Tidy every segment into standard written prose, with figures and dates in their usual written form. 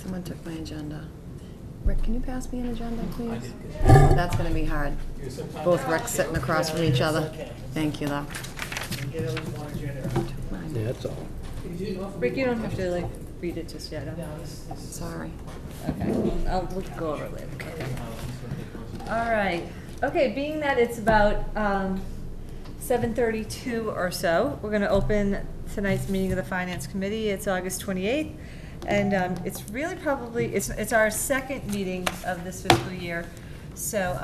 Someone took my agenda. Rick, can you pass me an agenda, please? I did. That's going to be hard. Both Ricks sitting across from each other. Okay. Thank you, though. Get at least one agenda. Yeah, that's all. Rick, you don't have to like read it just yet. Sorry. Okay, we'll go over it later. Okay. All right. Okay, being that it's about 7:32 or so, we're going to open tonight's meeting of the Finance Committee. It's August 28th, and it's really probably it's our second meeting of this fiscal year. So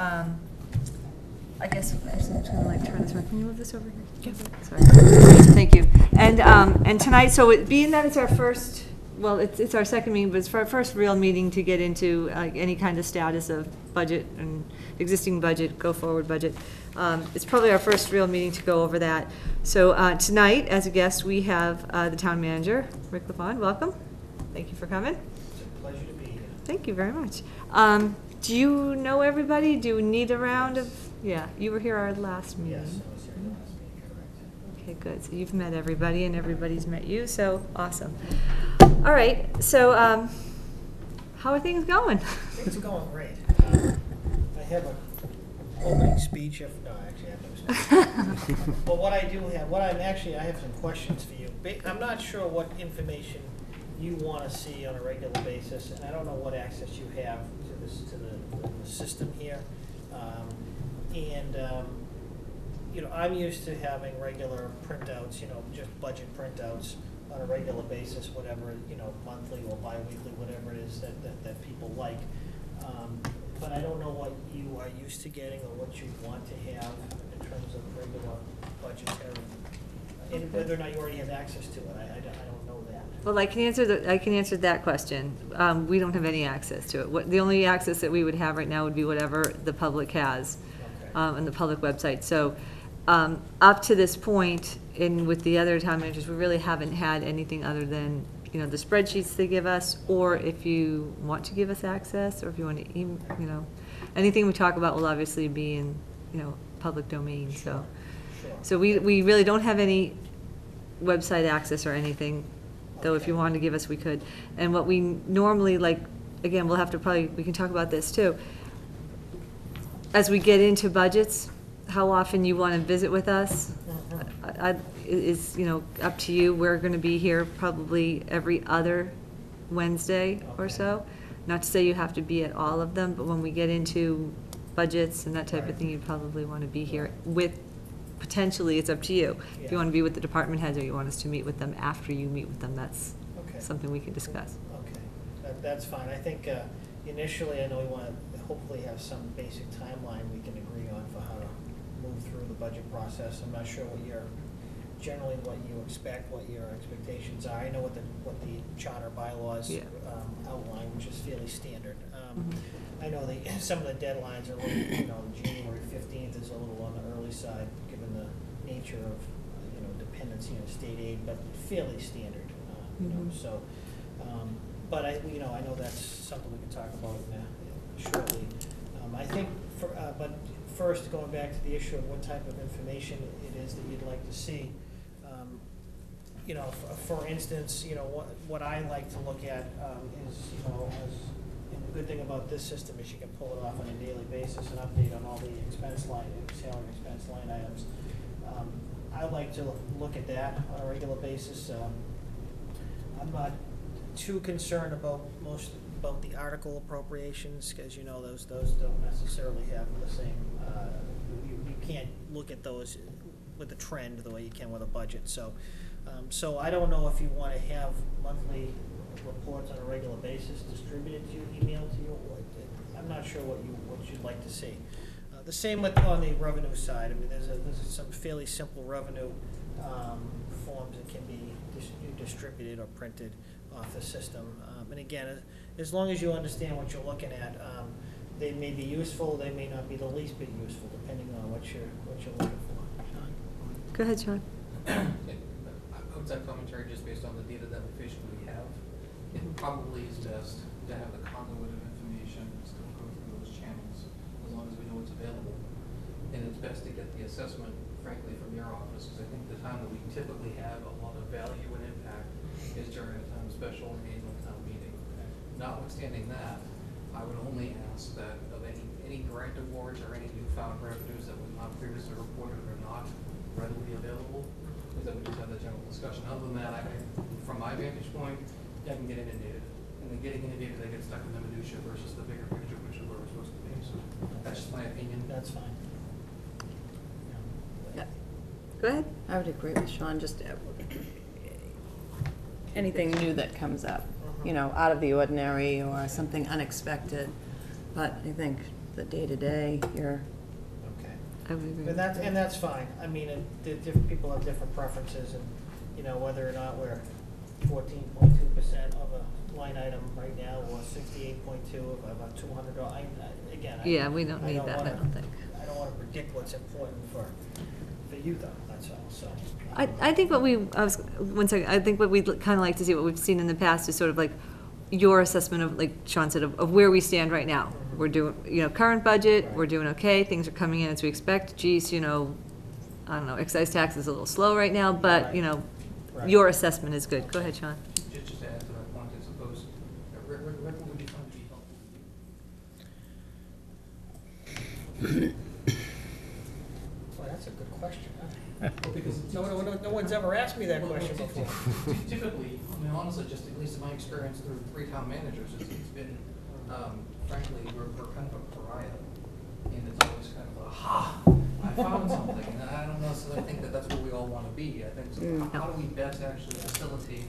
I guess I'm just going to like turn this around. Can you move this over here? Yeah. Sorry. Thank you. And tonight, so being that it's our first. Well, it's our second meeting, but it's our first real meeting to get into any kind of status of budget and existing budget, go forward budget. It's probably our first real meeting to go over that. So tonight, as a guest, we have the town manager, Rick LaFawn. Welcome. Thank you for coming. It's a pleasure to be here. Thank you very much. Do you know everybody? Do you need a round of? Yeah, you were here our last meeting. Yes, I was here last meeting, correct. Okay, good. So you've met everybody and everybody's met you, so awesome. All right, so how are things going? Things are going great. I have an opening speech. No, actually, I have no speech. But what I do have, I have some questions for you. I'm not sure what information you want to see on a regular basis, and I don't know what access you have to this to the system here. You know, I'm used to having regular printouts. You know, just budget printouts on a regular basis, whatever, you know, monthly or bi-weekly, whatever it is that people like. But I don't know what you are used to getting or what you want to have in terms of regular budgetary, and whether or not you already have access to it. I don't know that. Well, I can answer that question. We don't have any access to it. The only access that we would have right now would be whatever the public has on the public website. So up to this point, with the other town managers, we really haven't had anything other than, you know, the spreadsheets they give us, or if you want to give us access, or if you want to, you know, anything we talk about will obviously be in, you know, public domain. Sure. So we really don't have any website access or anything, though if you wanted to give us, we could. And what we normally, like, again, we can talk about this too. As we get into budgets, how often you want to visit with us is, you know, up to you. We're going to be here probably every other Wednesday or so. Not to say you have to be at all of them, but when we get into budgets and that type of thing, you'd probably want to be here with, potentially, it's up to you. If you want to be with the department heads or you want us to meet with them after you meet with them, that's something we can discuss. Okay, that's fine. I think initially, I know we want to hopefully have some basic timeline we can agree on for how to move through the budget process. I'm not sure what you expect, what your expectations are. I know what the charter bylaws outline, which is fairly standard. I know some of the deadlines are a little, you know, January 15th is a little on the early side, given the nature of, you know, dependency on state aid, but fairly standard, you know. So, but I know that's something we can talk about shortly. I think, but first, going back to the issue of what type of information it is that you'd like to see. You know, for instance, you know, what I like to look at is, you know, and the good thing about this system is you can pull it off on a daily basis and update on all the expense line, salary expense line items. I like to look at that on a regular basis. I'm not too concerned about the article appropriations, because, you know, those don't necessarily have the same. You can't look at those with a trend the way you can with a budget. So I don't know if you want to have monthly reports on a regular basis distributed to you, emailed to you. I'm not sure what you'd like to see. The same on the revenue side. I mean, there's some fairly simple revenue forms that can be distributed or printed off the system. And again, as long as you understand what you're looking at, they may be useful. They may not be the least bit useful, depending on what you're looking for. Sean? Go ahead, Sean. Outside commentary, just based on the data that we have, it probably is best to have the conduit of information still go through those channels, as long as we know what's available. And it's best to get the assessment, frankly, from your office, because I think the time that we typically have a lot of value and impact is during a time of special and annual town meeting. notwithstanding that, I would only ask that of any grant awards or any newfound revenues that was not previously reported or not readily available, is that we just have the general discussion. Other than that, from my vantage point, I can get inundated. And then getting inundated, they get stuck in the minutia versus the bigger picture, which is where we're supposed to be. So that's just my opinion. That's fine. Yeah, Go ahead. I would agree with Sean, just anything new that comes up, you know, out of the ordinary or something unexpected. But I think the day-to-day, you're, Okay. I would agree. But that's fine. I mean, different people have different preferences, and, you know, whether or not we're 14.2% of a line item right now, or 68.2 of about $200. Again, Yeah, we don't need that, I don't think. I don't want to predict what's important for you, though, that's all, so. I think what I think what we'd kind of like to see, what we've seen in the past is sort of like your assessment of, like Sean said, of where we stand right now. We're doing, you know, current budget, Right. we're doing okay, things are coming in as we expect. Geez, you know, I don't know, excise tax is a little slow right now, but, Right. you know, Right. your assessment is good. Go ahead, Sean. Just to add to that point, I suppose, Rick would be fun to be helpful. Well, that's a good question, huh? Well, because No one's ever asked me that question before. Typically, I mean, honestly, just at least in my experience through 3 town managers, it's been, frankly, we're kind of a pariah. And it's always kind of aha, I found something. And I don't necessarily think that that's where we all want to be. I think, so how do we best actually facilitate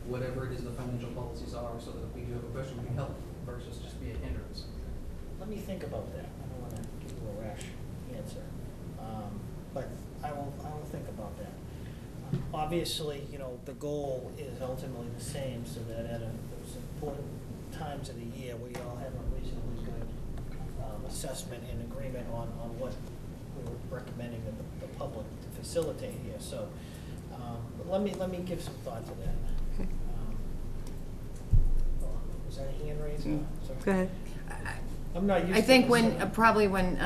whatever it is the financial policies are, so that if we do have a question, we can help versus just be a hindrance. Let me think about that. I don't want to give you a rash answer. But I will think about that. Obviously, you know, the goal is ultimately the same, so that at those important times of the year, we all have a reasonably good assessment and agreement on what we're recommending that the public to facilitate here. So but let me give some thought to that. Okay. Was that a hand raised? Sorry. Go ahead. I'm not used to I think this. when, probably when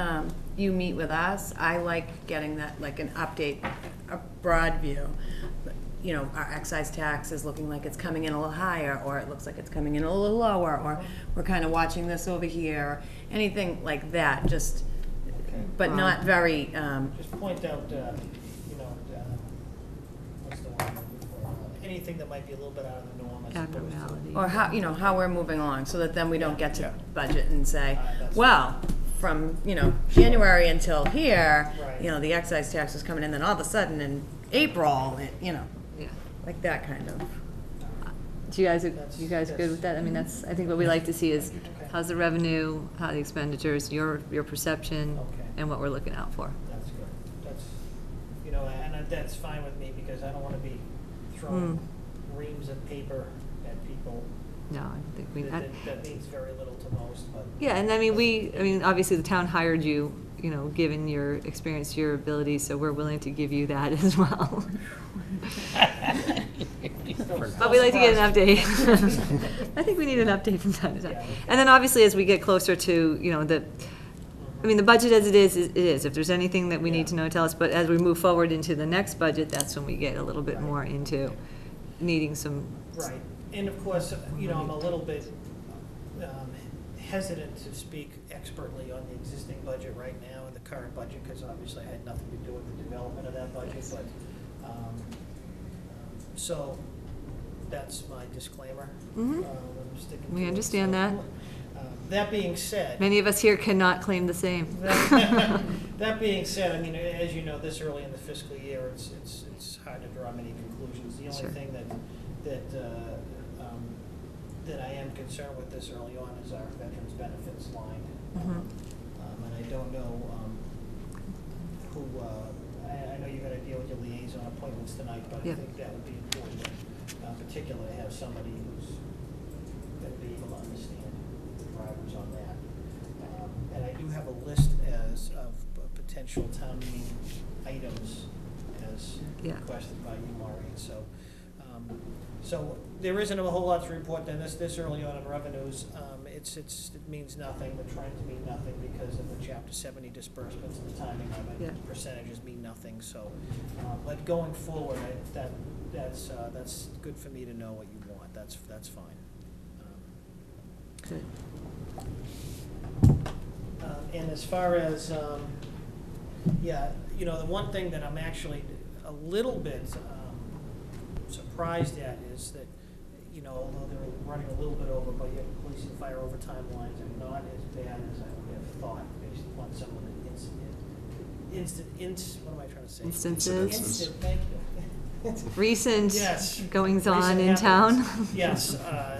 you meet with us, I like getting that, like an update, a broad view. You know, our excise tax is looking like it's coming in a little higher, or it looks like it's coming in a little lower, or we're kind of watching this over here, anything like that, just, Okay. but not very, Just point out, you know, what's the word I'm looking for? Anything that might be a little bit out of the norm as opposed to. Abnormality. or how, you know, how we're moving along, so that then we don't get to budget and say, That's- well, from, you know, January until here, Right. you know, the excise tax is coming in, then all of a sudden in April, you know, Yeah. like that kind of. Do you guys, That's- you guys good with that? I mean, that's, I think what we like to see is Okay. how's the revenue, how the expenditures, your perception, Okay. and what we're looking out for. That's good. That's, you know, and that's fine with me, because I don't want to be throwing reams of paper at people. No, I don't think we, That means very little to most, but. yeah, and I mean, obviously the town hired you, you know, given your experience, your abilities, so we're willing to give you that as well. But we like to get an update. I think we need an update from time to time. Yeah. And then obviously as we get closer to, you know, the budget as it is, it is. If there's anything that we need to know, tell us. But as we move forward into the next budget, that's when we get a little bit more into needing some. Right, and of course, you know, I'm a little bit hesitant to speak expertly on the existing budget right now and the current budget, because obviously I had nothing to do with the development of that budget, Yes. but, so, that's my disclaimer. Mhm. I'm sticking We to it. understand So, that. That being said. Many of us here cannot claim the same. That being said, I mean, as you know, this early in the fiscal year, it's hard to draw many conclusions. The Sure. only thing that I am concerned with this early on is our veterans benefits line. Mhm. And I don't know who, I know you're gonna deal with your liaison appointments tonight, but I Yeah. think that would be important, particularly to have somebody who's gonna be able to understand the drivers on that. And I do have a list of potential town meeting items as Yeah. requested by you, Maureen, so. So there isn't a whole lot to report then, this early on in revenues. It means nothing, the trends mean nothing because of the Chapter 70 disbursements and the timing of it. Yeah. Percentages mean nothing, so, but going forward, that's good for me to know what you want, that's fine. Good. And as far as, yeah, you know, the one thing that I'm actually a little bit surprised at is that, you know, although they're running a little bit over, but yet police and fire overtime lines are not as bad as I would have thought based upon some of the what am I trying to say? Instances. Instant, thank you. Recent Yes. goings on Recent in town. happenings. Yes,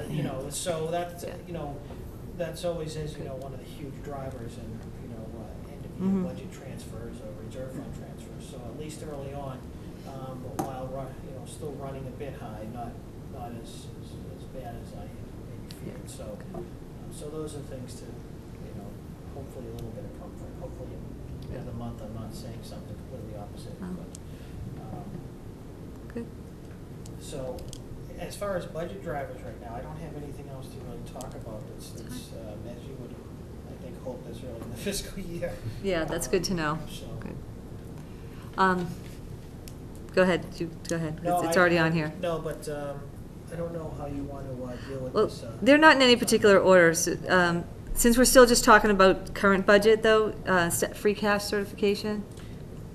you know, so that, Yeah. you know, that's always, as you know, one of the huge drivers in, you know, end of Mhm. year budget transfers or reserve fund transfers. So at least early on, while, you know, still running a bit high, not as bad as I maybe feared. So, so those are things to, you know, hopefully a little bit of comfort. Hopefully in the end of the month, I'm not saying something completely opposite, Oh. but, Good. so, as far as budget drivers right now, I don't have anything else to really talk about that's, as you would, I think, hope this early in the fiscal year. Yeah, that's good to know. So. Good. Go ahead, go ahead. No, It's already on here. No, but I don't know how you want to deal with Well, this. they're not in any particular order. Since we're still just talking about current budget, though, free cash certification?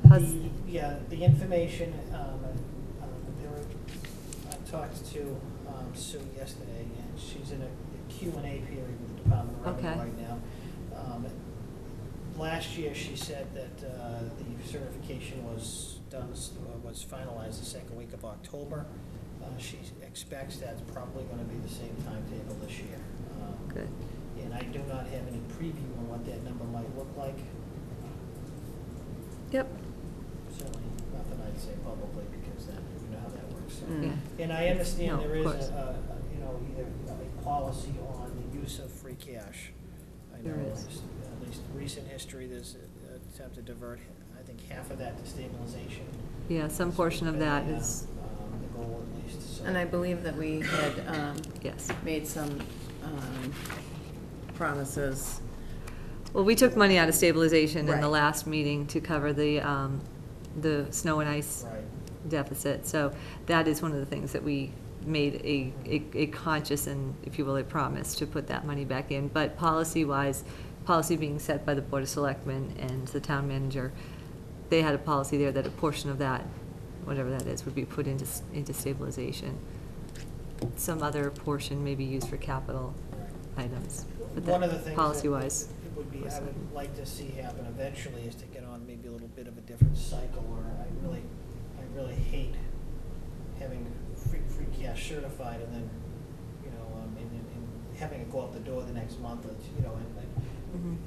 The information, I talked to Sue yesterday, and she's in a Q&A period with the Department of Revenue Okay. right now. Last year, she said that the certification was finalized the second week of October. She expects that's probably going to be the same timetable this year. Good. And I do not have any preview on what that number might look like. Yep. Certainly nothing I'd say publicly because then you know how that works. So. Mm. Yeah. And I understand No, there of is course. you know, either a policy on the use of free cash. I know There is. at least recent history, there's an attempt to divert, I think, half of that to stabilization. Yeah, some portion of that is, The goal at least, so. And I believe that we had yes. made some promises. Well, we took money out of stabilization in the Right. last meeting to cover the snow and ice Right. deficit. So that is one of the things that we made a conscious and, if you will, a promise to put that money back in. But policy-wise, policy being set by the Board of Selectmen and the town manager, they had a policy there that a portion of that, whatever that is, would be put into stabilization. Some other portion may be used for capital items. But One that, of the things policy-wise, that would be, was I would something. like to see happen eventually is to get on maybe a little bit of a different cycle where I really hate having free cash certified and then, you know, and having it go out the door the next month, you know, and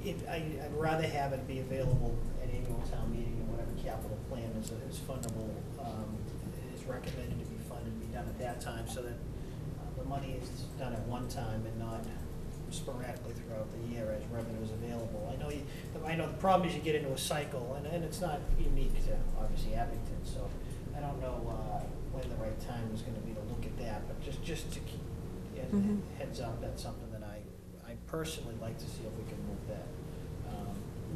Mhm. I'd rather have it be available at annual town meeting and whatever capital plan is fundable, is recommended to be funded, be done at that time, so that the money is done at one time and not sporadically throughout the year as revenue is available. I know the problem is you get into a cycle, and it's not unique to obviously Abington, so I don't know when the right time is going to be to look at that, but just to keep as a Mhm. heads up, that's something that I personally like to see if we can move that,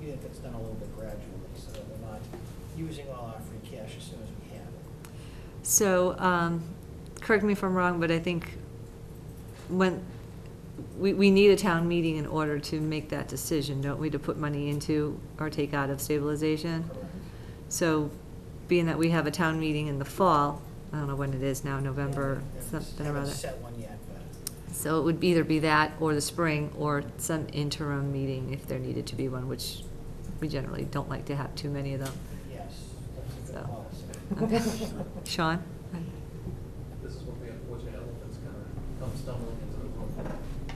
even if it's done a little bit gradually, so that we're not using all our free cash as soon as we have it. So, correct me if I'm wrong, but I think when, we need a town meeting in order to make that decision, don't we, to put money into or take out of stabilization? Correct. So, being that we have a town meeting in the fall, I don't know when it is now, November, something Haven't around that. set one yet, but. So it would either be that or the spring or some interim meeting if there needed to be one, which we generally don't like to have too many of them. Yes, that's a So. good policy. Okay. Sean? This is what the unfortunate elephants kind of come stumbling into the room.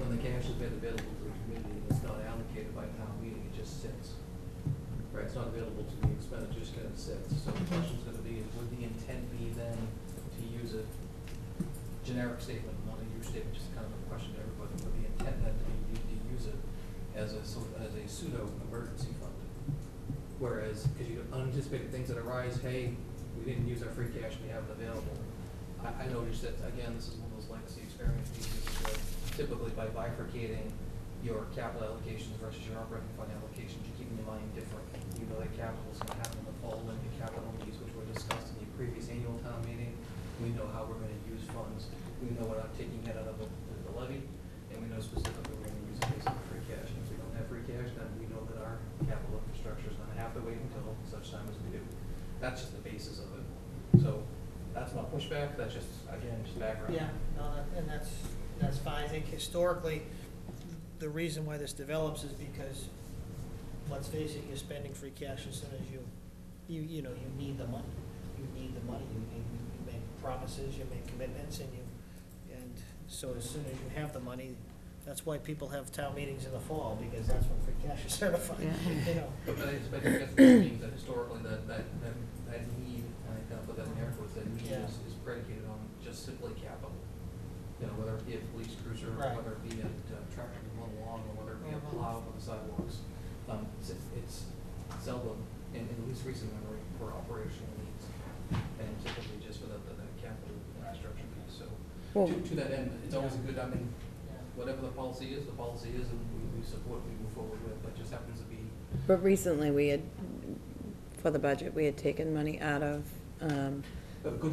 When the cash has been available to the community, it's not allocated by town meeting, it just sits. Right, it's not available to be expended, it just kind of sits. So the question's gonna be, would the intent be then to use a generic statement, not a your statement, just kind of a question to everybody, would the intent then to be to use it as a pseudo emergency fund? Whereas, because you have unanticipated things that arise, hey, we didn't use our free cash, we have it available. I noticed that, again, this is one of those legacy experience pieces where typically by bifurcating your capital allocations versus your operating fund allocations, you're keeping your mind different. You know that capital is going to happen to fall into capital needs, which were discussed in the previous annual town meeting. We know how we're going to use funds. We know we're not taking it out of the levy, and we know specifically we're going to That's just the basis of it. So that's not pushback, that's just, again, just background. Yeah, no, and that's fine. I think historically, the reason why this develops is because, let's face it, you're spending free cash as soon as you need the money. You need the money. You make promises, you make commitments, and so as soon as you have the money, that's why people have town meetings in the fall, because that's when free cash is certified. Yeah. You know. But I guess the means that historically that need, and I kind of put that in air quotes, that need Yeah. is predicated on just simply capital. You know, whether it be a police cruiser, Right. whether it be a tractor to mow along, or whether it be a plow for the sidewalks. It's seldom, in at least recent memory, for operational needs, and typically just for the capital infrastructure piece. So Well- to that end, it's always a good, I mean, whatever the policy is, and we support, we move forward with, but just happens to be. But recently, we had, for the budget, we had taken money out of,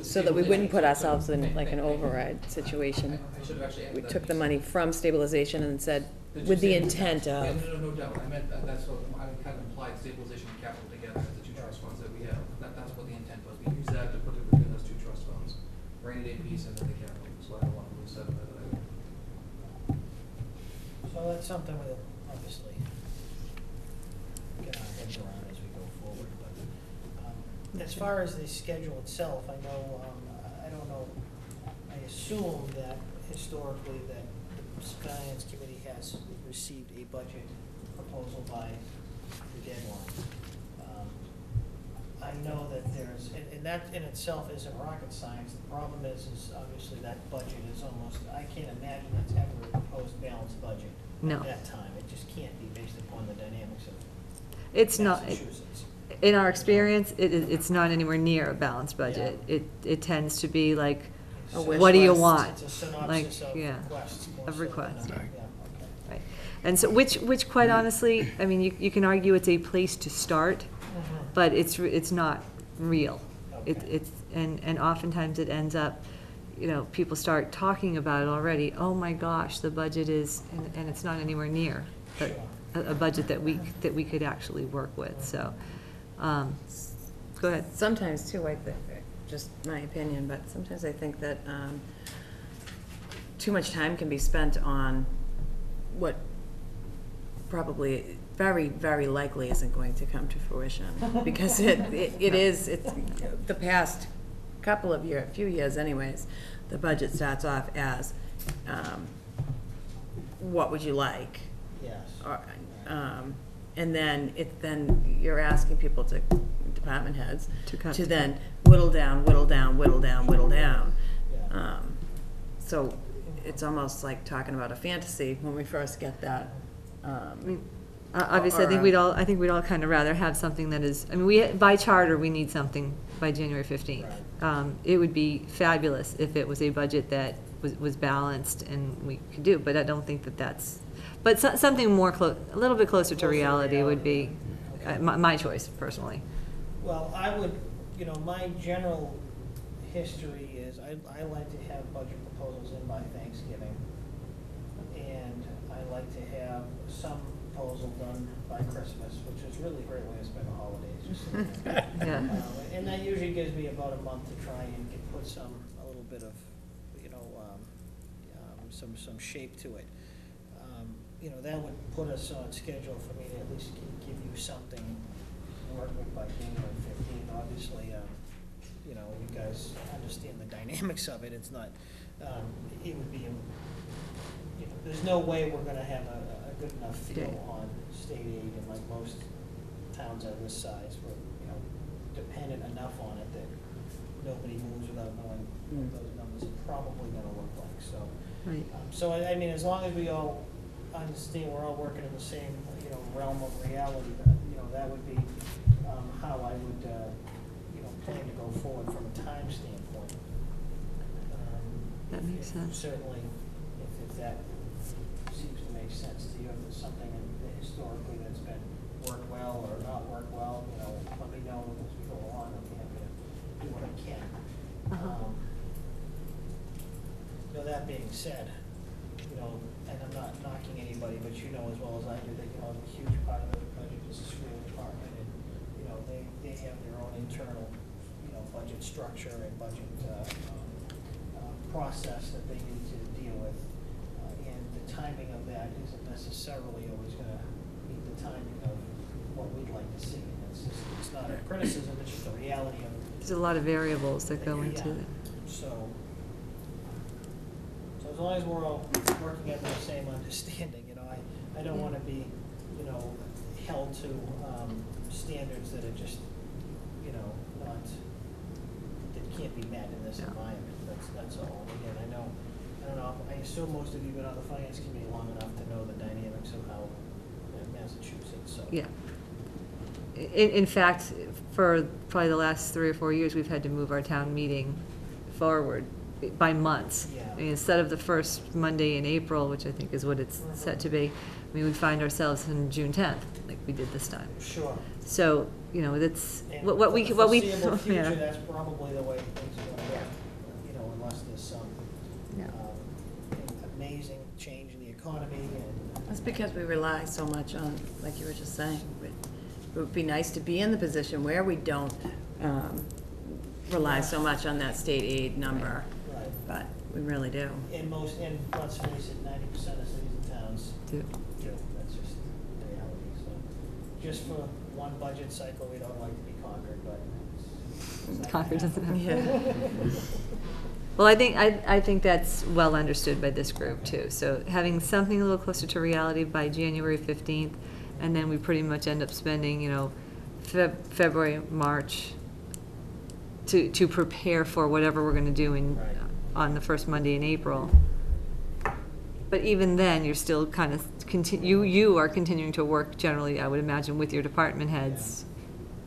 so that we wouldn't put ourselves in like an override situation. I should have actually added We that took the piece. money from stabilization and said, Did you with the say- intent Yeah, of, no doubt, I meant, that's what, I kind of implied stabilization and capital together as the two trust funds that we have. That's what the intent was, we use that to put it within those two trust funds, rainy day piece and then the capital, so I don't want to lose sight of that. So that's something we'll obviously get our heads around as we go forward, but, as far as the schedule itself, I know, I don't know, I assume that historically that the Finance Committee has received a budget proposal by the deadline. I know that there's, and that in itself isn't rocket science. The problem is obviously that budget is almost, I can't imagine it's ever a proposed balanced budget No. at that time. It just can't be based upon the dynamics of It's not, Massachusetts. in our experience, it's not anywhere near a balanced budget. It tends to be like, A wish what do you list. want? It's a synopsis Like, of yeah, requests. more of so than requests. yeah, okay. right. And so, which quite honestly, I mean, you can argue it's a place to start, but it's not real. Okay. It's, and oftentimes it ends up, people start talking about it already. Oh my gosh, the budget is, and it's not anywhere near Sure. a budget that we could actually work with, so, go ahead. sometimes too, I think, just my opinion, but sometimes I think that too much time can be spent on what probably very, very likely isn't going to come to fruition. Because it's the past few years anyways, the budget starts off as, what would you like? Yes. Or, and then you're asking people to, department heads, To cut. to then whittle down, whittle down, whittle down, whittle down. Yeah. So it's almost like talking about a fantasy when we first get that. Obviously, I think we'd all kind of rather have something that is, I mean, by charter, we need something by January 15th. It would be fabulous if it was a budget that was balanced and we could do, but I don't think that's, but something more a little bit closer to reality would be my choice personally. Well, I would, my general history is I like to have budget proposals in by Thanksgiving. And I like to have some proposal done by Christmas, which is really a great way to spend the holidays. Just sitting there. Yeah. And that usually gives me about a month to try and put a little bit of, some shape to it. That would put us on schedule for me to at least give you something to work with by January 15th. Obviously, you guys understand the dynamics of it. It's not, it would be, there's no way we're gonna have a good enough feel on state aid, and like most towns of this size, we're, dependent enough on it that nobody moves without knowing what those numbers are probably gonna look like, so. Right. So, I mean, as long as we all understand we're all working in the same, realm of reality, that would be, how I would, plan to go forward from a time standpoint. That makes sense. Certainly, if that seems to make sense to you, if there's something historically that's been worked well or not worked well, let me know as we go along. I'll be happy to do what I can. That being said, and I'm not knocking anybody, but you know as well as I do that, a huge part of the budget is the school department, and, they have their own internal budget structure and budget process that they need to deal with. And the timing of that isn't necessarily always going to meet the timing of what we'd like to see. And it's not a criticism, it's just a reality of it. There's a lot of variables that go into it. So as long as we're all working under the same understanding, I don't want to be, held to standards that are just, not, that can't be met in this environment. That's all. Again, I don't know, I assume most of you have been on the finance committee long enough to know the dynamics of how Massachusetts, so. Yeah. In fact, for probably the last 3 or 4 years, we've had to move our town meeting forward by months. Yeah. I mean, instead of the first Monday in April, which I think is what it's set to be, we would find ourselves in June 10th, like we did this time. Sure. So, that's And what we, for the yeah. foreseeable future, that's probably the way things are going to go, unless there's some amazing change in the economy and. That's because we rely so much on, like you were just saying, it would be nice to be in the position where we don't rely so much on that state aid number, Right. but we really do. And let's face it, 90% of cities and towns Do. do. That's just the reality. So, just for one budget cycle, we don't like to be conquered, but it's not Concord gonna doesn't happen. have. Yeah. Well, I think that's well understood by this group too. So having something a little closer to reality by January 15th, and then we pretty much end up spending, February, March to prepare for whatever we're going to do Right. on the first Monday in April. But even then, you're still kind of you are continuing to work generally, I would imagine, with your department heads,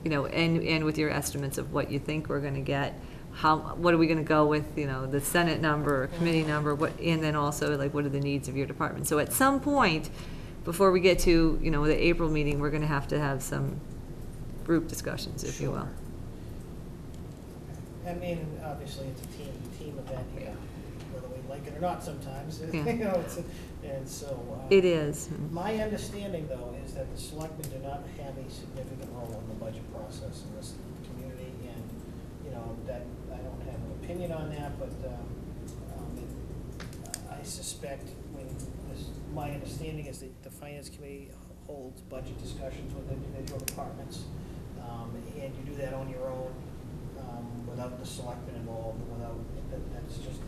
and with your estimates of what you think we're going to get. What are we going to go with, the Senate number or committee number, and then also what are the needs of your department? So at some point, before we get to, the April meeting, we're going to have some group discussions, if you will. I mean, obviously, it's a team event here, whether we like it or not sometimes. Yeah. And so. It is. My understanding, though, is that the selectmen do not have a significant role in the budget process in this community, and, that I don't have an opinion on that, but I suspect my understanding is that the finance committee holds budget discussions with individual departments, and you do that on your own, without the selectmen involved, that's just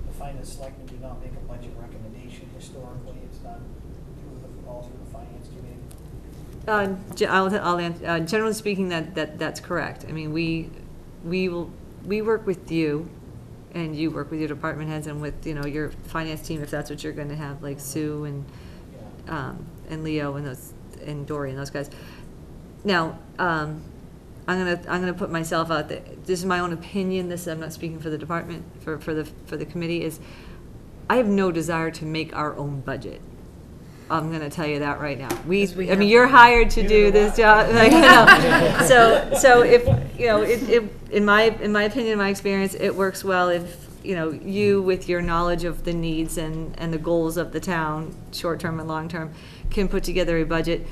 the finance selectmen do not make a budget recommendation historically. It's done all through the finance committee. I'll answer. Generally speaking, that's correct. I mean, we work with you, and you work with your department heads and with your finance team if that's what you're going to have, like Sue and Leo and Dory and those guys. Now, I'm gonna put myself out there. This is my own opinion. I'm not speaking for the department, for the committee. Is I have no desire to make our own budget. I'm going to tell you that right now. I mean, you're hired to do this job. So if in my opinion, in my experience, it works well if you, with your knowledge of the needs and the goals of the town, short term and long term, can put together a budget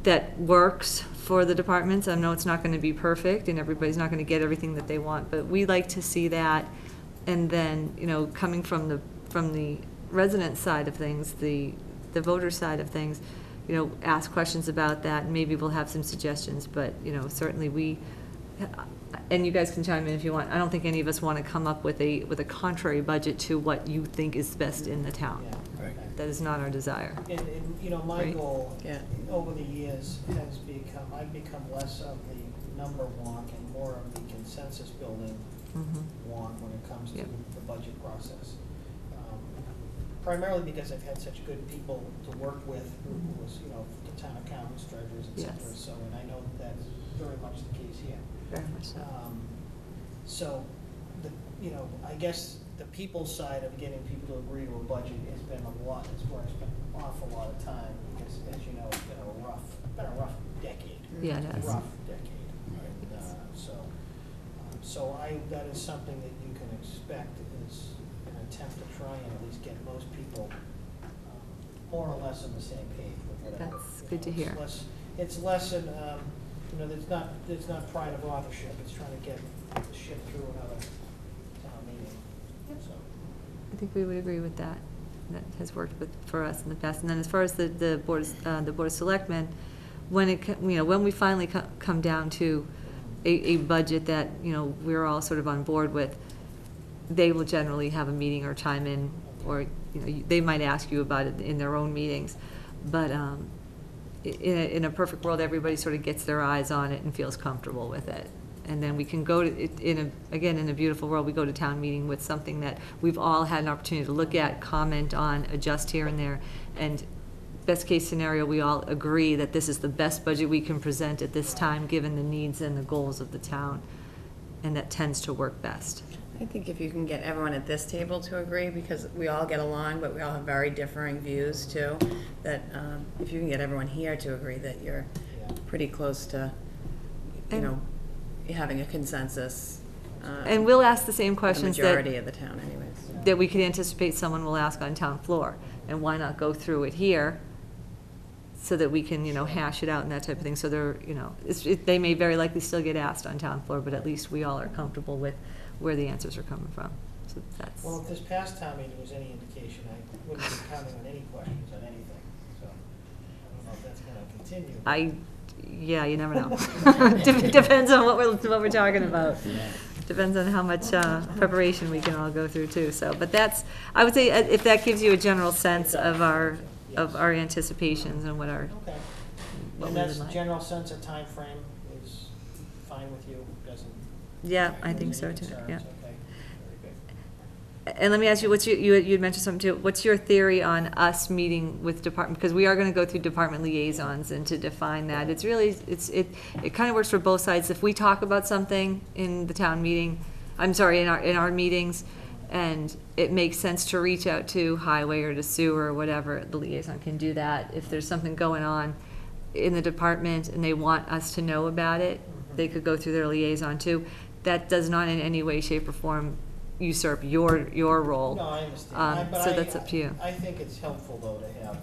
that works for the departments. I know it's not going to be perfect, and everybody's not going to get everything that they want, but we like to see that. And then coming from the resident side of things, the voter side of things, ask questions about that, and maybe we'll have some suggestions, but, certainly and you guys can chime in if you want. I don't think any of us want to come up with a contrary budget to what you think is best in the town. Yeah. Right. That is not our desire. And my Right. goal Yeah. over the years has I've become less of the number wonk and more of the consensus building wonk when it comes to Yep. the budget process. Primarily because I've had such good people to work with who was, the town accountants, treasurers, et cetera. Yes. So, and I know that's very much the case here. Very much so. So, I guess the people side of getting people to agree to a budget has been a lot, it's where I spent an awful lot of time, because as you know, it's been a rough decade. Yeah, it has. Rough decade. And, so that is something that you can expect is an attempt to try and at least get most people more or less on the same page with whatever. That's good to hear. It's less an, you know, there's not pride of authorship, it's trying to get the ship through another town meeting, so. I think we would agree with that. That has worked for us in the past. And then as far as the Board of Selectmen, when when we finally come down to a budget that, we're all sort of on board with, they will generally have a meeting or chime in, or, they might ask you about it in their own meetings. But in a perfect world, everybody sort of gets their eyes on it and feels comfortable with it. And then we can go to, in a beautiful world, we go to town meeting with something that we've all had an opportunity to look at, comment on, adjust here and there. And best case scenario, we all agree that this is the best budget we can present at this time, given the needs and the goals of the town. And that tends to work best. I think if you can get everyone at this table to agree, because we all get along, but we all have very differing views too, that if you can get everyone here to agree that you're pretty close to, having a consensus. And we'll ask the same questions the majority of the town anyways. That we could anticipate someone will ask on town floor. And why not go through it here so that we can, hash it out and that type of thing. So they're, they may very likely still get asked on town floor, but at least we all are comfortable with where the answers are coming from. So that's. Well, if this past town meeting was any indication, I wouldn't be counting on any questions on anything, so I don't know if that's gonna continue. Yeah, you never know. Depends on what we're talking about. Depends on how much preparation we can all go through too. So, but I would say if that gives you a general sense of our anticipations and what Okay. what And we would that's like. general sense of time frame is fine with you, doesn't? Yeah, I think so any too. concerns? Yeah. Okay, very good. And let me ask you, you'd mentioned something too. What's your theory on us meeting with department? Because we are going to go through department liaisons and to define that. It's really, it kind of works for both sides. If we talk about something in the town meeting, in our meetings, and it makes sense to reach out to highway or to sewer or whatever, the liaison can do that. If there's something going on in the department and they want us to know about it, they could go through their liaison too. That does not in any way, shape, or form usurp your role. No, I understand. So that's up to you. I think it's helpful, though, to have,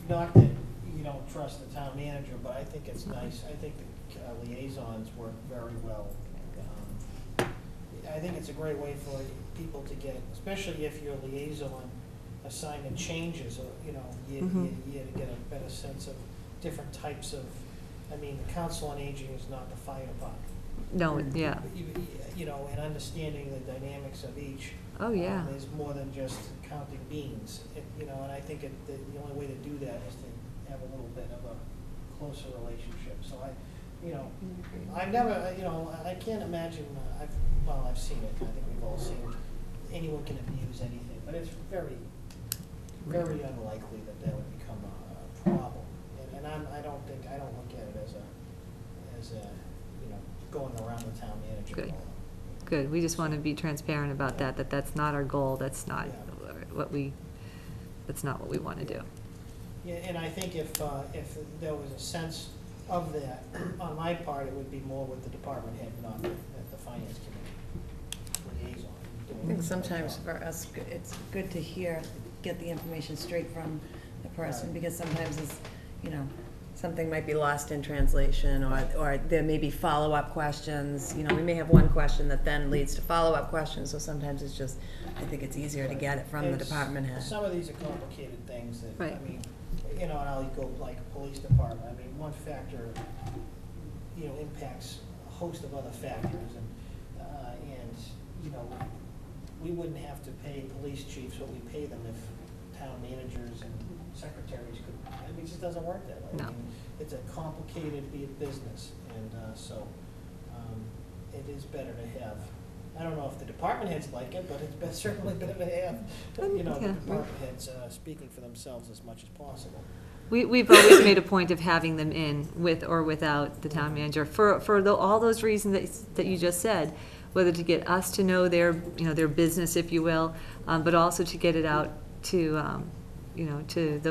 not that you don't trust the town manager, but I think it's nice. I think the liaisons work very well. I think it's a great way for people to get, especially if your liaison assignment changes, or, year to year, to get a better sense of different types of, the council on aging is not the fire department. No, yeah. And understanding the dynamics of each. Oh, yeah. Is more than just counting beans, and I think the only way to do that is to have a little bit of a closer relationship. So I've never, I can't imagine, I've seen it, I think we've all seen it, anyone can abuse anything, but it's very, very unlikely that would become a problem. And I don't look at it as a going around the town manager. Good. Good. We just want to be transparent about that that's not our goal. That's not what we want to do. Yeah, and I think if there was a sense of that on my part, it would be more with the department head, not at the finance committee liaison. I think sometimes for us, it's good to get the information straight from the person, because sometimes it's, something might be lost in translation, or there may be follow-up questions. We may have one question that then leads to follow-up questions, so sometimes it's just, I think it's easier to get it from the department head. Some of these are complicated things that, Right. and I'll go like police department, one factor, impacts a host of other factors, and we wouldn't have to pay police chiefs what we pay them if town managers and secretaries could, it just doesn't work that way. No. It's a complicated business, and so it is better to have, I don't know if the department heads like it, but it's certainly better to have, the department heads speaking for themselves as much as possible. We've always made a point of having them in with or without the town manager for all those reasons that you just said, whether to get us to know their business, if you will, but also to get it out to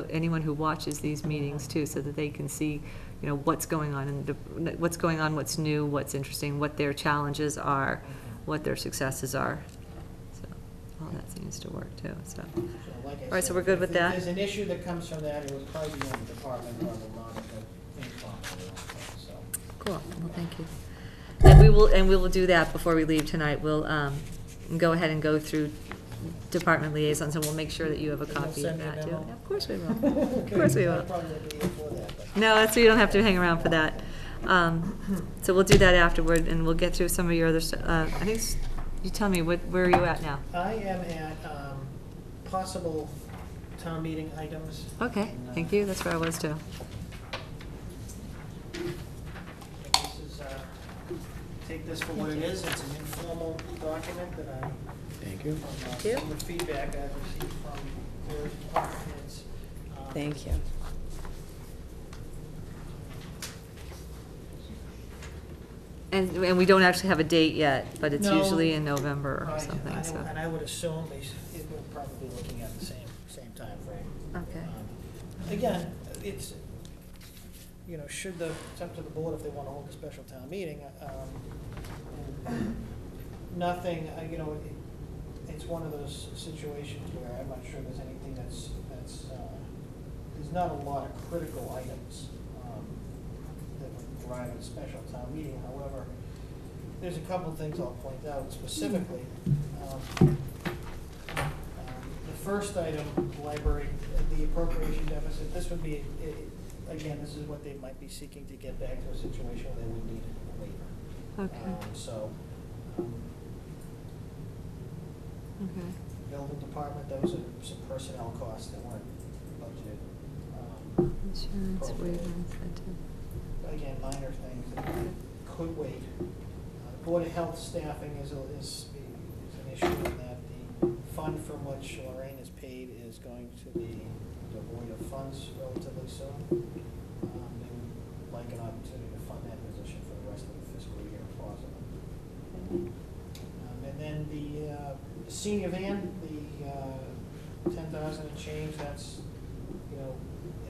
anyone who watches these meetings too, so that they can see, what's going on what's new, what's interesting, what their challenges are, what their successes are. So all that seems to work too. So. Like I All right, said, so we're good with that? If there's an issue that comes from that, it would probably be on the department level, not at the thing. Cool, well, thank you. And we will do that before we leave tonight. We'll go ahead and go through department liaisons, and we'll make sure that you have a And you'll copy of send me a that, too. memo? Yeah, of course we will. Of course we I will. probably won't be here for that, but. No, that's, so you don't have to hang around for that. So we'll do that afterward, and we'll get through some of your other, I think, you tell me, where are you at now? I am at possible town meeting items. Okay, thank you, that's where I was too. This is, take this for what it is, it's an informal document that I'm. Thank you. From you. some of the feedback I've received from various department heads. Thank you. And we don't actually have a date yet, but it's No. usually in November or Right, something, so. and I would assume it will probably be looking at the same timeframe. Okay. Again, it's, it's up to the board if they want to hold a special town meeting. Nothing, it's one of those situations where I'm not sure there's anything there's not a lot of critical items that would drive a special town meeting. However, there's a couple of things I'll point out specifically. The first item, library, the appropriation deficit, this would be, again, this is what they might be seeking to get back to a situation where they would need a waiver. Okay. Okay. Building department, those are some personnel costs that weren't budgeted. Insurance waiver incentive. Again, minor things that could wait. Board of Health staffing is an issue in that the fund from which Lorraine is paid is going to be devoid of funds relatively soon. They would like an opportunity to fund that position for the rest of the fiscal year, possibly. And then the senior van, the 10,000 and change, that's,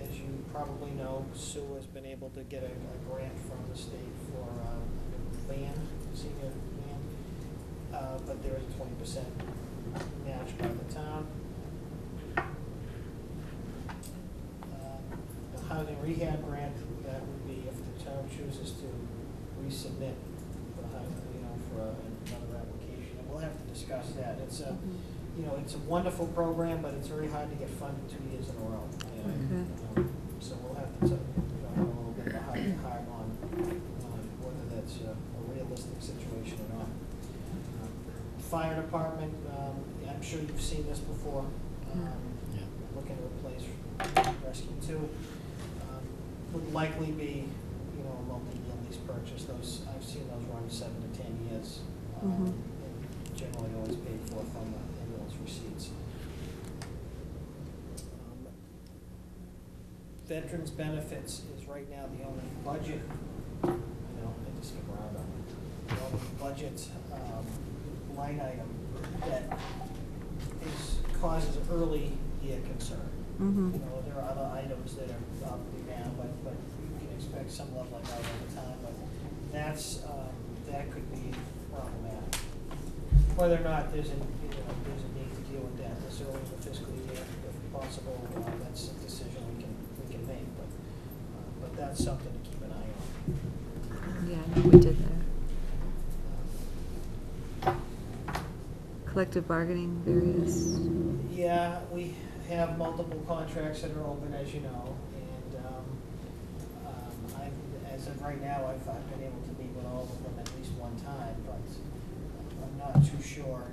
as you probably know, Sue has been able to get a grant from the state for a van, senior van, but there is a 20% match by the town. The housing rehab grant, that would be if the town chooses to resubmit for for another application, and we'll have to discuss that. It's a, it's a wonderful program, but it's very hard to get funded 2 years in a row. So we'll have to, have a little bit of a heart on whether that's a realistic situation or not. Fire department, I'm sure you've seen this before. Looking to replace rescue 2. Would likely be, a multi-year lease purchase. Those, I've seen those run 7 to 10 years. And generally always paid for from the ambulance receipts. Veterans benefits is right now the only budget, I just skip around on it. The only budget line item that causes early year concern. There are other items that are up and down, but you can expect some level of out over time. But that could be problematic. Whether or not there's a need to deal with that this early in the fiscal year, if possible, that's a decision we can make. But that's something to keep an eye on. Yeah, I know we did that. Collective bargaining, various. Yeah, we have multiple contracts that are open, as you know, and as of right now, I've been able to meet with all of them at least one time, but I'm not too sure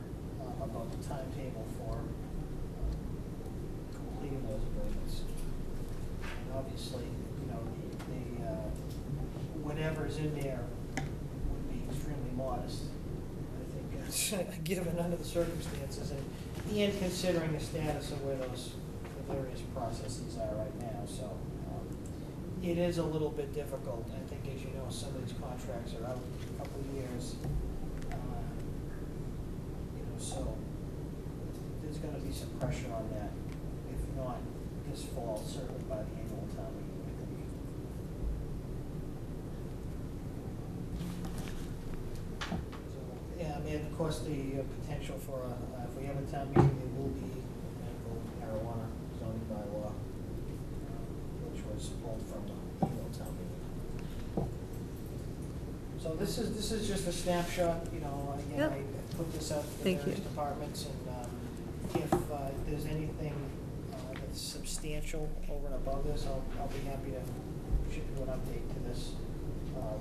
about the timetable for completing those agreements. And obviously, whatever's in there would be extremely modest. I think that's given under the circumstances and considering the status of where the various processes are right now. So it is a little bit difficult. I think, as you know, some of these contracts are out a couple of years. So there's going to be some pressure on that, if not this fall, certainly by the annual town meeting, I think. Yeah, I mean, of course, the potential for, if we have a town meeting, there will be medical marijuana zoning bylaw, which was pulled from the annual town meeting. this is just a snapshot, you know, again, Yep. I put this out to the Thank various you. departments, and if there's anything that's substantial over and above this, I'll be happy to shoot you an update to this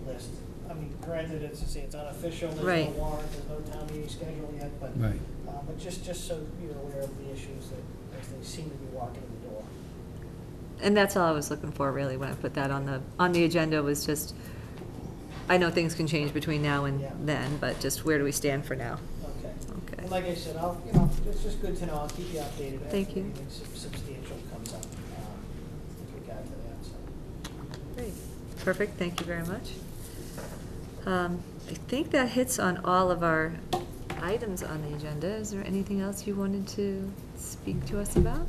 list. I mean, granted, it's unofficial, there's Right. no warrant, there's no town meeting schedule yet, but Right. but just so you're aware of the issues that as they seem to be walking in the door. And that's all I was looking for, really, when I put that on the agenda, was just, I know things can change between now and Yeah. then, but just where do we stand for now? Okay. Okay. And like I said, it's just good to know, I'll keep you updated. Thank if you. anything substantial comes up with regard to that, so. Great, perfect, thank you very much. I think that hits on all of our items on the agenda. Is there anything else you wanted to speak to us about?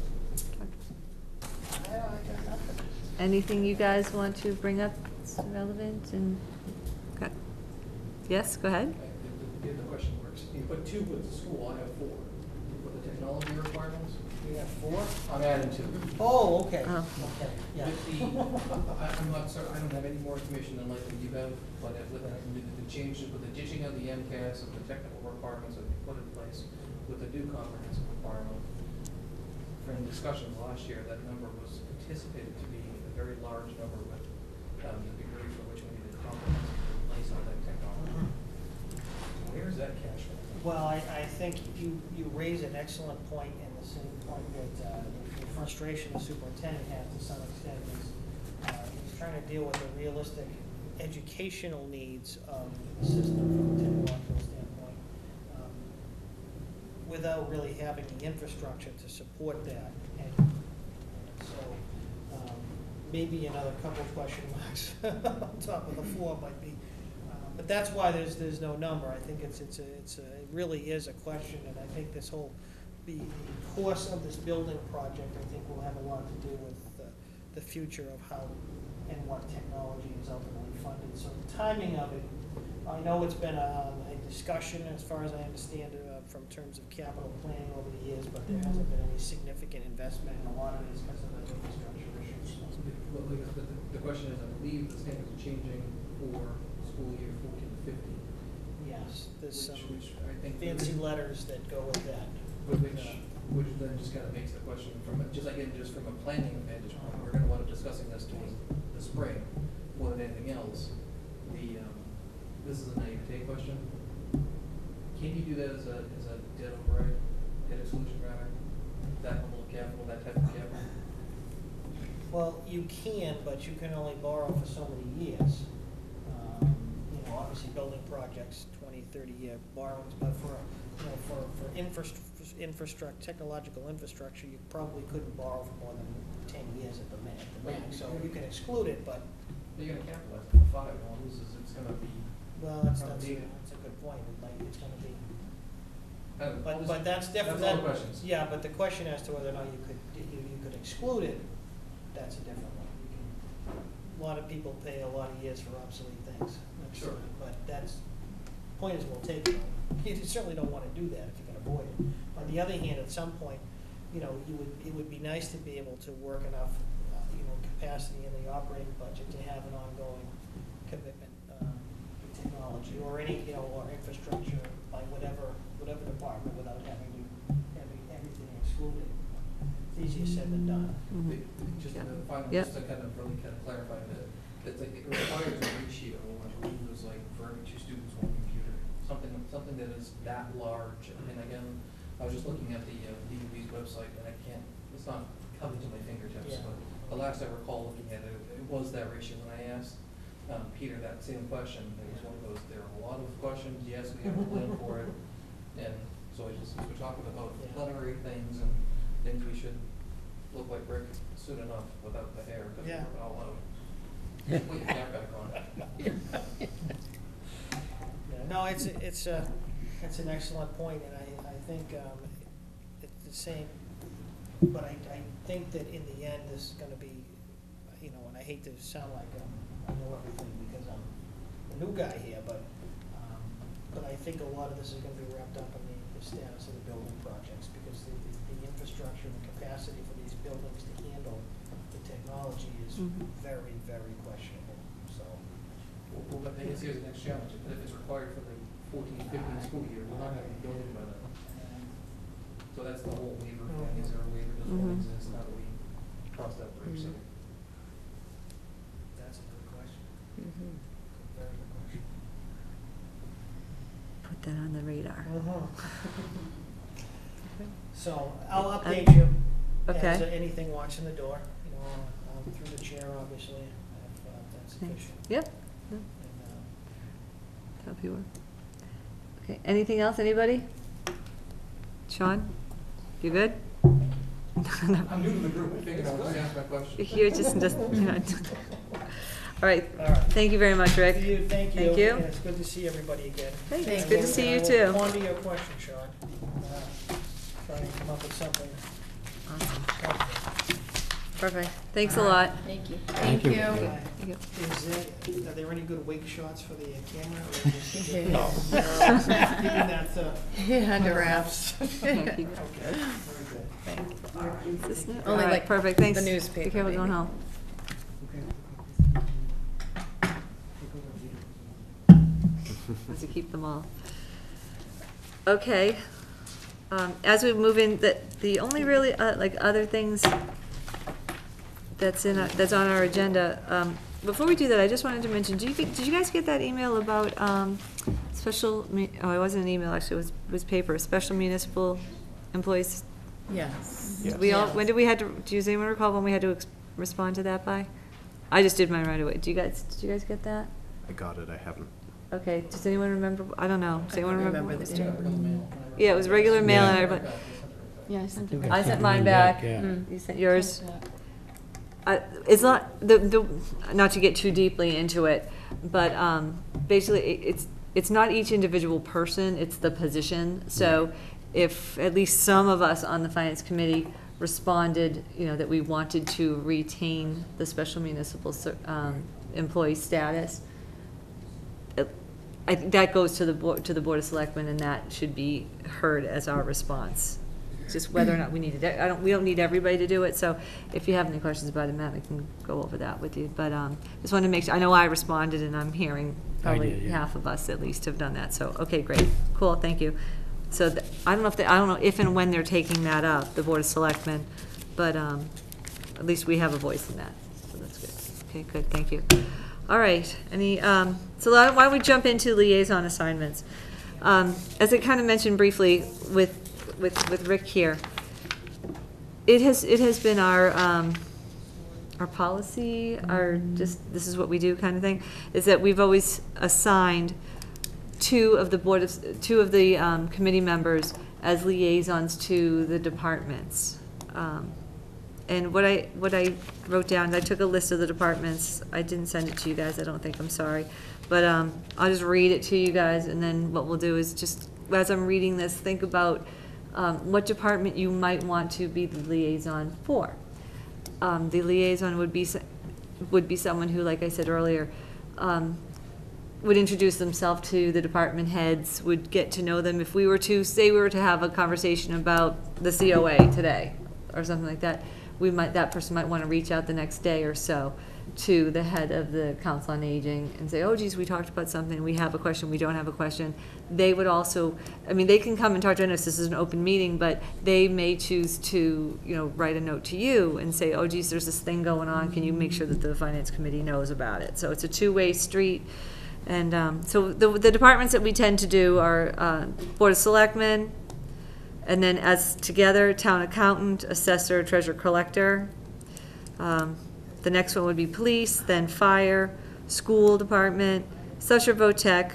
I got nothing. Anything you guys want to bring up that's relevant and, okay. Yes, go ahead. The question works. You put 2 with the school, I have 4. With the technology requirements, We have 4? I'm adding 2. Oh, okay, Oh. okay, yeah. With the, I'm not certain, I don't have any more information than likely you have, but with the changes, with the ditching of the MCAS and the technical requirements that we put in place, with the new comprehensive requirement, from discussions last year, that number was anticipated to be a very large number with the degree for which we needed comprehensively replace all that technology. Where is that cash flow? Well, I think you raise an excellent point, and the same point that the frustration the superintendent has to some extent is he's trying to deal with the realistic educational needs of the system from a technological standpoint, without really having the infrastructure to support that. And so maybe another couple of question marks on top of the 4 might be. But that's why there's no number. I think it really is a question, and I think this whole, the course of this building project, I think will have a lot to do with the future of how and what technology is ultimately funded. So the timing of it, I know it's been a discussion, as far as I understand it, from terms of capital planning over the years, but there hasn't been any significant investment, and a lot of it is because of the infrastructure issues. The question is, I believe the standards are changing for school year 14-15. Yes, there's some Which I think. fancy letters that go with that. Which then just kind of makes the question from, just from a planning vantage point, we're gonna wind up discussing this towards the spring, more than anything else. This is a naivete question. Can you do that as a debt override, debt exclusion rather? That level of capital, that type of capital? Well, you can, but you can only borrow for so many years. Obviously, building projects, 20, 30-year borrowings, but for infrastructure, technological infrastructure, you probably couldn't borrow for more than 10 years at the max. So you can exclude it, but. You're gonna capitalize it for 5, all this is, it's gonna be. Well, that's a good point. It's gonna be. But that's different. That's all the questions. Yeah, but the question as to whether or not you could exclude it, that's a different one. A lot of people pay a lot of years for obsolete things. Sure. But point is well taken. You certainly don't want to do that if you can avoid it. On the other hand, at some point, it would be nice to be able to work enough, capacity in the operating budget to have an ongoing commitment to technology or any, or infrastructure by whatever department without having everything excluded. It's easier said than done. Just Yeah. finally, Yep. just to kind of clarify that, it's like, it requires a ratio, I believe it was like for every 2 students, 1 computer. Something that is that large. And again, I was just looking at the DOE's website, and it's not coming to my fingertips, Yeah. but the last I recall looking at it, it was that ratio. When I asked Peter that same question, it was one of those, there are a lot of questions, yes, we have a plan for it. And so we're talking about plenary things and things we should look like brick soon enough without the hair, because Yeah. we're working all out. Put your cap back on. No, it's an excellent point, and I think it's the same. But I think that in the end, this is going to be, and I hate to sound like I know everything because I'm the new guy here, but I think a lot of this is going to be wrapped up in the status of the building projects, because the infrastructure, the capacity for these buildings to handle the technology is very, very questionable. So But I guess here's the next challenge, if it's required for the 14-15 school year, we're not gonna be building by then. So that's the whole waiver thing, is there a waiver, does one Mhm. exist, how do we cross that bridge? So That's a good question. Mhm. Very good question. Put that on the radar. So I'll update you Okay. as anything walks in the door, you know, through the chair, obviously, if that's Thanks. sufficient. Yep, And, help you work. Okay, anything else, anybody? Sean, you good? I'm new to the group, I figured I'll just ask my question. You're just, all right, All right. thank you very much, Rick. Thank you. Thank you. And it's good to see everybody again. Hey, it's And good to we'll- see you we'll too. Ponder your question, Sean. Try and come up with something. Awesome. helpful. Perfect, thanks a lot. Thank you. Thank you. Thank you. Are there any good wake shots for the camera? Or just No. keeping that, Yeah, under wraps. Thank you. okay, very good. Is this it? Only All right, like perfect, thanks. the newspaper, Be careful going maybe. home. Has to keep them all. Okay, as we move in, the only really, like, other things that's that's on our agenda, before we do that, I just wanted to mention, did you guys get that email about, special, oh, it wasn't an email, actually, it was paper, special municipal employees? Yes. Yes. We all, when did we had to, does anyone recall when we had to respond to that by? I just did mine right away. Did you guys get that? I got it, I haven't. Okay, does anyone remember? I don't know. Does anyone remember? remember what the was date. done? Yeah, it was regular mail and everybody. Yeah, I sent it. I sent mine back. You sent yours. It's not, not to get too deeply into it, but basically it's not each individual person, it's the position. So if at least some of us on the finance committee responded, that we wanted to retain the special municipal employee status, I think that goes to the Board of Selectmen, and that should be heard as our response. Just whether or not we need it. We don't need everybody to do it, so if you have any questions about it, Matt, I can go over that with you. But just wanted to make sure, I know I responded, and I'm hearing probably did, yeah. half of us at least have done that, so, okay, great, cool, thank you. So I don't know if and when they're taking that up, the Board of Selectmen, but at least we have a voice in that, so that's good. Okay, good, thank you. All right, so why don't we jump into liaison assignments? As I kind of mentioned briefly with Rick here, it has been our policy, this is what we do kind of thing, is that we've always assigned two of the committee members as liaisons to the departments. And what I wrote down, I took a list of the departments. I didn't send it to you guys, I don't think, I'm sorry. But I'll just read it to you guys, and then what we'll do is just, as I'm reading this, think about what department you might want to be the liaison for. The liaison would be someone who, like I said earlier, would introduce themselves to the department heads, would get to know them. If we were to, say we were to have a conversation about the COA today, or something like that, that person might want to reach out the next day or so to the head of the Council on Aging and say, oh geez, we talked about something, we have a question, we don't have a question. They would also, they can come and talk to us, this is an open meeting, but they may choose to, write a note to you and say, oh geez, there's this thing going on, can you make sure that the Finance Committee knows about it? So it's a two-way street. And so the departments that we tend to do are Board of Selectmen, and then as together, Town Accountant, Assessor, Treasurer, Collector. The next one would be Police, then Fire, School Department, Social Votech,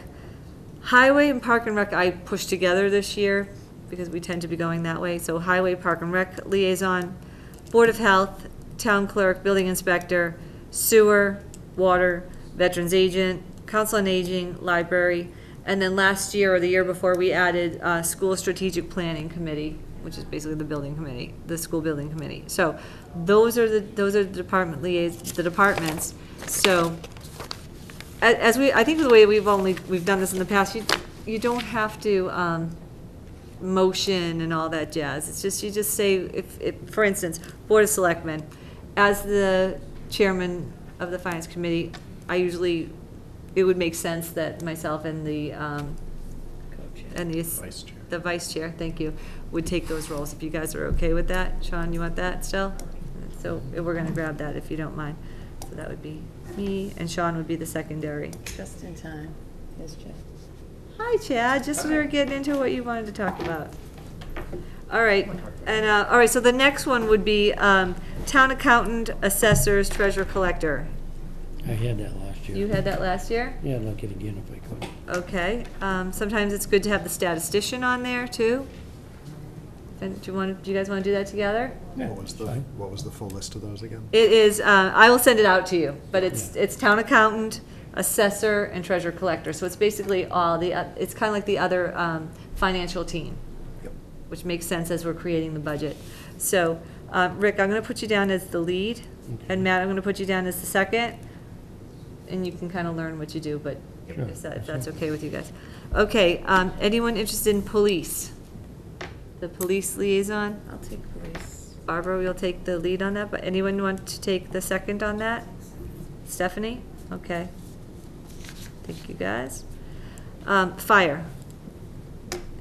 Highway and Park and Rec I pushed together this year because we tend to be going that way. So Highway, Park and Rec Liaison, Board of Health, Town Clerk, Building Inspector, Sewer, Water, Veterans Agent, Council on Aging, Library, and then last year or the year before we added School Strategic Planning Committee, which is basically the building committee, the school building committee. So those are the departments. So I think the way we've done this in the past, you don't have to motion and all that jazz. It's just, you just say, if for instance, Board of Selectmen, as the chairman of the Finance Committee, I usually it would make sense that myself and the, Vice chair. the vice chair, thank you, would take those roles, if you guys are okay with that. Sean, you want that still? So we're gonna grab that if you don't mind. So that would be me, and Sean would be the secondary. Just in time. Here's Jeff. Hi, Chad, just we were getting into what you wanted to talk about. All right, and, all right, so the next one would be, town accountant, assessors, treasurer, collector. I had that last year. You had that last year? Yeah, I'd like it again if I could. Okay, sometimes it's good to have the statistician on there too. And do you guys want to do that together? What was the full list of those again? It is, I will send it out to you, but it's town accountant, assessor, and treasurer collector. So it's basically all the, it's kind of like the other financial team, Yep. which makes sense as we're creating the budget. So, Rick, I'm going to put you down as the lead, and Matt, I'm going to put you down as the second, and you can kind of learn what you do, but Sure. if that's okay with you guys. Okay, anyone interested in police? The police liaison? I'll take police. Barbara, you'll take the lead on that, but anyone want to take the second on that? Stephanie? Okay. Thank you, guys. Fire.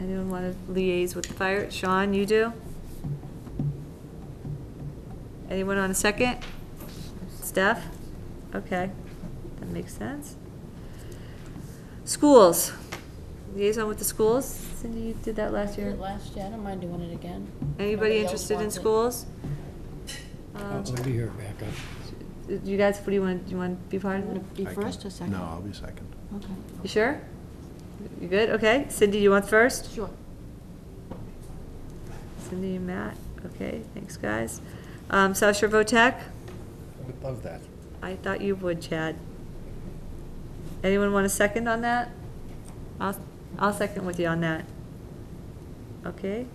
Anyone want to liaise with the fire? Sean, you do? Anyone on a second? Steph? Okay, that makes sense. Schools. Liaison with the schools? Cindy, you did that last Did year. it last year, I don't mind doing it again. Anybody Nobody else interested in wants it. schools? I'll be here backup. You guys, what do you want to be part of You it? want to be I first can- or second? No, I'll be second. Okay, You sure? You good? Okay. Cindy, you want first? sure. Cindy and Matt? Okay, thanks, guys. South Shore VOTEC? I would love that. I thought you would, Chad. Anyone want a second on that? I'll second with you on that. Okay.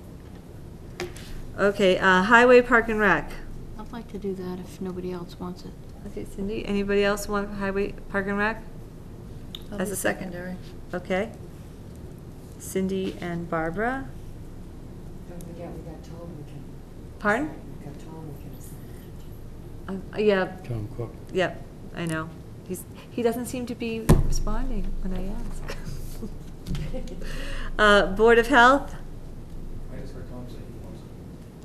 Okay, Highway Park and Rec. I'd like to do that if nobody else wants it. Okay, Cindy, anybody else want Highway Park and Rec? I'll As do a second. secondary. Okay. Cindy and Barbara. Don't forget, we got Tom we can. Pardon? We got Tom we can assign. Yeah, Tom Cook. yep, I know. He doesn't seem to be responding when I ask. Board of Health? I just heard Tom say he wants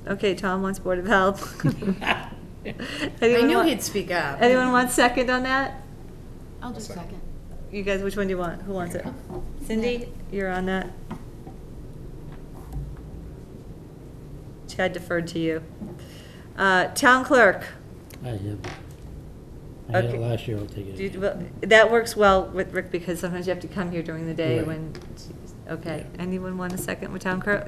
it. Okay, Tom wants Board of Health. I Anyone knew want- he'd speak up. Anyone want second on that? I'll do Second. second. You guys, which one do you want? Who wants it? Cindy, you're on that. Chad deferred to you. Town clerk. I have. I had Okay. it last year, I'll take it again. Well, that works well with Rick because sometimes you have to come here during the day Right. when, okay. Yeah. Anyone want a second with town clerk?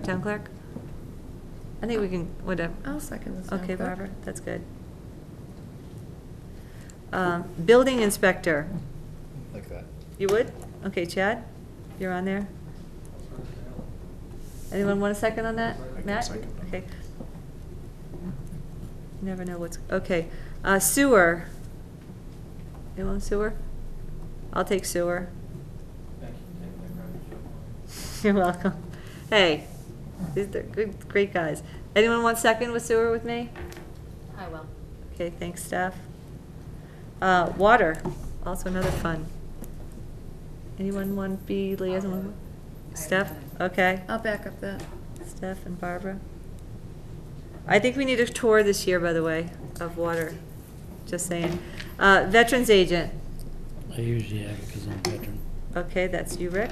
I think we can, whatever. I'll second this. Okay, Barbara, that's good. Building inspector, Like that. you would? Okay, Chad, you're on there. Anyone want a second on that? I can Matt? second. Okay. Never know what's, okay. Sewer. You want sewer? I'll take sewer. Thank you for taking that garbage. You're welcome. Hey, these are good, great guys. Anyone want second with sewer with me? I will. Okay, thanks, Steph. Water, also another fun. Anyone want to be liaison? Steph? Okay, I'll back up that. Steph and Barbara. I think we need a tour this year, by the way, of water, just saying. Veterans agent, I usually have it because I'm a veteran. okay, that's you, Rick.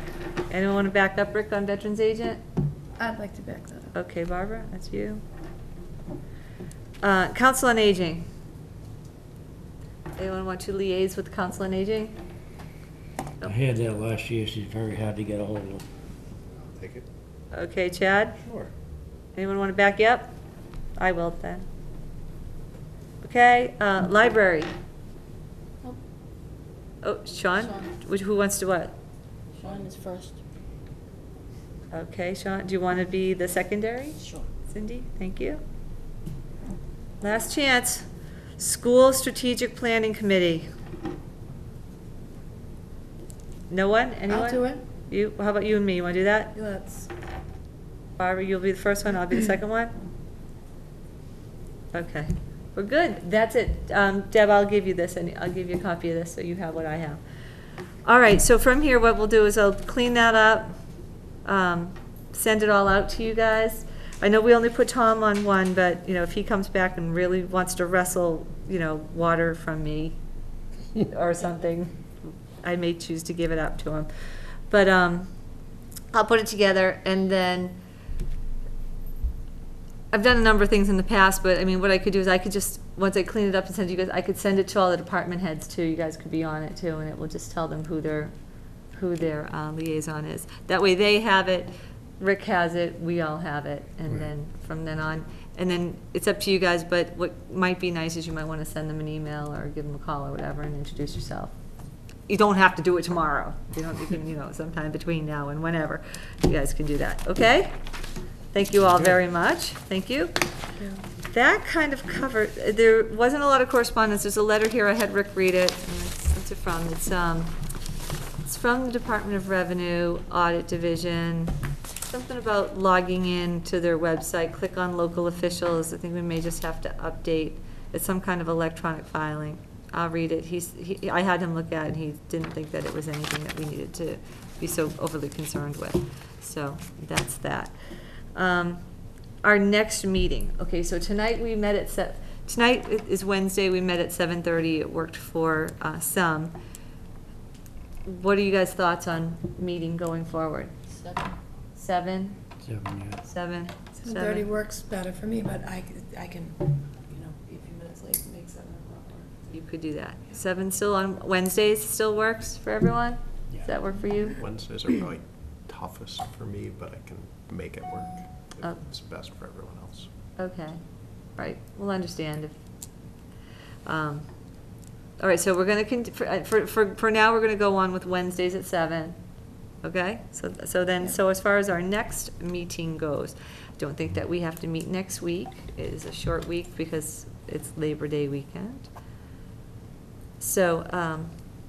Anyone want to back up Rick on veterans agent? I'd like to back that up. Okay, Barbara, that's you. Council on Aging. Anyone want to liaise with Council on Aging? I had that last year, she's very hard to get a hold of. I'll take it. Okay, Chad? Sure. Anyone want to back you up? I will then. Okay, library. Nope. Oh, Sean? Sean. Who wants to what? Sean is first. Okay, Sean, do you want to be the secondary? Sure. Cindy, thank you. Last chance. School Strategic Planning Committee. No one? Anyone? I'll do it. You, how about you and me? You want to do that? Let's. Barbara, you'll be the first one, I'll be the second one? Okay, we're good, that's it. Deb, I'll give you this, and I'll give you a copy of this, so you have what I have. All right, so from here, what we'll do is I'll clean that up, send it all out to you guys. I know we only put Tom on one, but, you know, if he comes back and really wants to wrestle, you know, water from me or something, I may choose to give it up to him. But I'll put it together, and then I've done a number of things in the past, but I mean, what I could do is I could just, once I clean it up and send it to you guys, I could send it to all the department heads too. You guys could be on it too, and it will just tell them who their liaison is. That way they have it, Rick has it, we all have it, and then from then on, and then it's up to you guys, but what might be nice is you might want to send them an email or give them a call or whatever and introduce yourself. You don't have to do it tomorrow. You can, you know, sometime between now and whenever. You guys can do that, okay? Thank you all very much. Thank you. That kind of covered, there wasn't a lot of correspondence. There's a letter here. I had Rick read it. What's it from? It's from the Department of Revenue, Audit Division. Something about logging in to their website. Click on local officials. I think we may just have to update. It's some kind of electronic filing. I'll read it. I had him look at it, and he didn't think that it was anything that we needed to be so overly concerned with. So that's that. Our next meeting. Okay, so tonight we met at tonight is Wednesday. We met at 7:30. It worked for some. What are you guys' thoughts on meeting going forward? 7? 7. 7:30 works better for me, but I can, you know, be a few minutes late and make 7 o'clock work. You could do that. 7 still on Wednesdays still works for everyone? Does that work for you? Wednesdays are probably toughest for me, but I can make it work if Oh. it's best for everyone else. Okay, right, we'll understand if, all right, so we're gonna, for now, we're gonna go on with Wednesdays at 7, okay? So as far as our next meeting goes, I don't think that we have to meet next week. It is a short week because it's Labor Day weekend. So,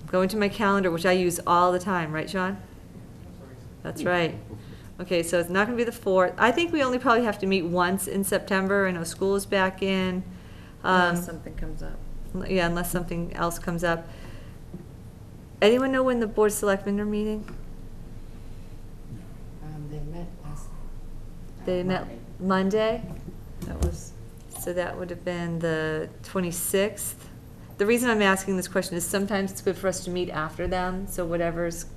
go into my calendar, which I use all the time, right, Sean? That's right. Okay, so it's not gonna be the 4th. I think we only probably have to meet once in September. I know school is back in. Unless something comes up. Yeah, unless something else comes up. Anyone know when the Board of Selectmen are meeting? They met last. They met Monday? So that would have been the 26th. The reason I'm asking this question is sometimes it's good for us to meet after them, so whatever's,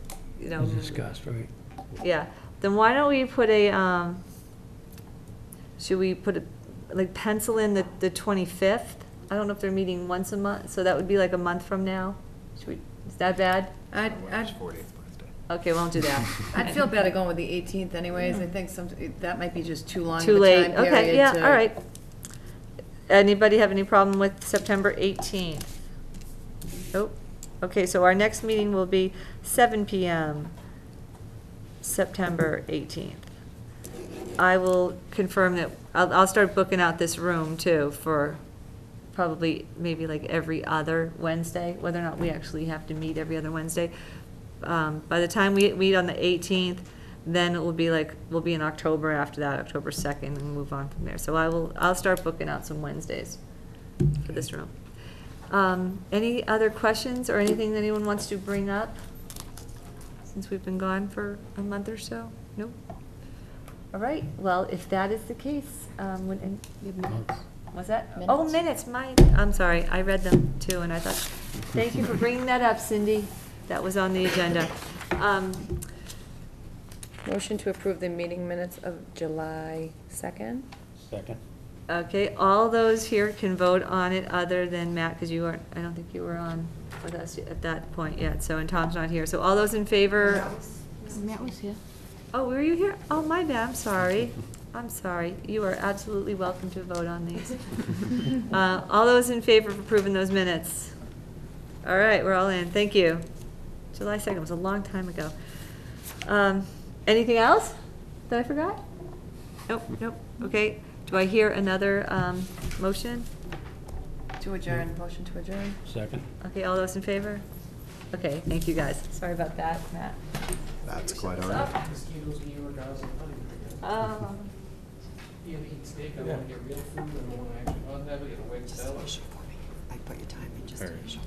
you know. Discussed, right? Yeah, then why don't we put a, should we put a, like pencil in the 25th? I don't know if they're meeting once a month, so that would be like a month from now. Should we, is that bad? I'd 40th birthday. Okay, won't do that. I'd feel better going with the 18th anyways. I think that might be just too long of Too a late, time period okay, yeah, to- all right. Anybody have any problem with September 18th? Nope. Okay, so our next meeting will be 7 PM, September 18th. I will confirm that, I'll start booking out this room too for probably maybe like every other Wednesday, whether or not we actually have to meet every other Wednesday. By the time we meet on the 18th, then it will be like, we'll be in October after that, October 2nd, and move on from there. So I'll start booking out some Wednesdays for this room. Any other questions or anything that anyone wants to bring up since we've been gone for a month or so? Nope. All right, well, if that is the case, what's that? Minutes. Oh, minutes, I'm sorry, I read them too, and I thought, thank you for bringing that up, Cindy. That was on the agenda. Motion to approve the meeting minutes of July 2nd. Second. Okay, all those here can vote on it other than Matt, because you weren't, I don't think you were on with us at that point yet, so, and Tom's not here. So all those in favor? Matt was here. Oh, were you here? Oh, my bad, I'm sorry. I'm sorry. You are absolutely welcome to vote on these. All those in favor of approving those minutes? All right, we're all in. Thank you. July 2nd was a long time ago. Anything else that I forgot? Nope, nope. Okay. Do I hear another motion? To adjourn, motion to adjourn. Second. Okay, all those in favor? Okay, thank you, guys. Sorry about that, Matt. That's quite all right. Mosquitoes in your guys. You gotta eat steak, I wanna get real food, and I wanna actually, I'll never get a wig salad. I put your time in just Very. initial.